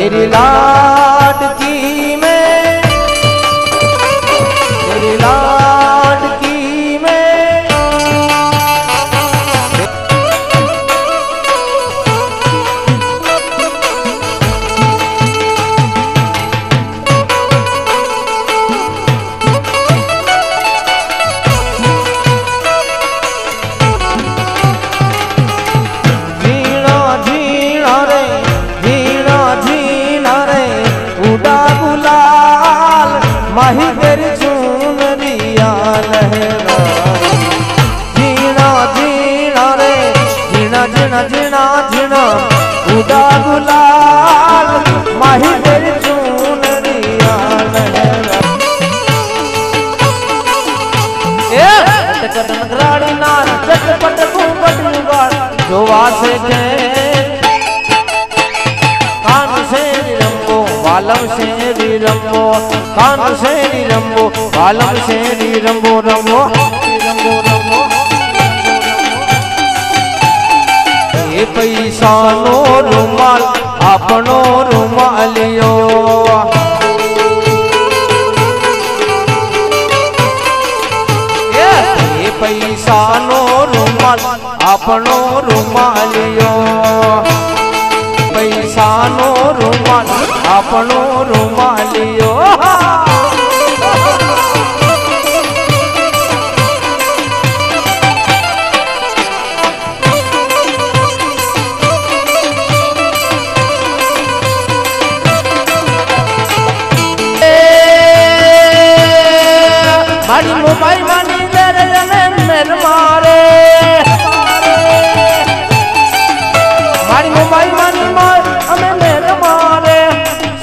तेरी लाडकी में, तेरी लाडकी में माही तेरी चुनरिया लहरा, जीना जीना रे जीना जीना जीना जीना उदा गुलाल, माही तेरी चुनरिया लहरा। नगराड़ी नार चटपट घूंघट उगाड़ जो वासे के कान से रंगो बालम से रंगो, कान से रंगो बालम से रंगो रंगो रंगो रंगो। ये पैसा नो रुमाल अपनो रुमालियो, ये पैसा नो रुमाल अपनो रुमालियो, पैसा नो रुमाल अपनो रुमालियो। मारी मोबाइल मानी मेरे मेरे मारे, मारी मोबाइल मानी मार हमें मेरे मारे,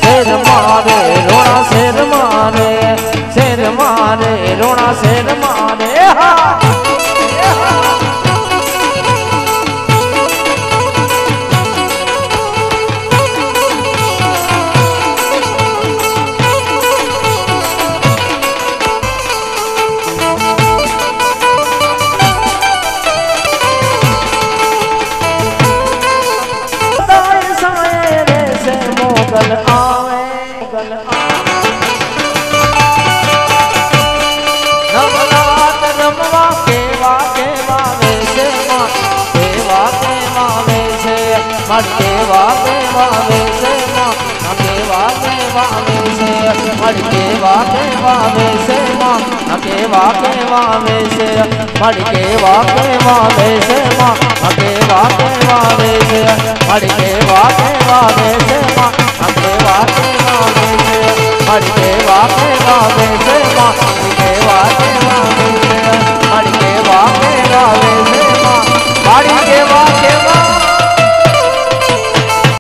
शेर मारे रोना शेर मारे, शेर मारे रोना शेर मारे। गल आवे गल नवरात रमवा केवा केवा वे से मां, केवा केवा वे से मर, केवा केवा वे से मां, केवा केवा वे से मर, केवा केवा वे से मां, केवा केवा वे से मर, केवा केवा वे से मां, केवा केवा वे से मर, केवा केवा वे से मां, केवा केवा वे से मर, केवा केवा वे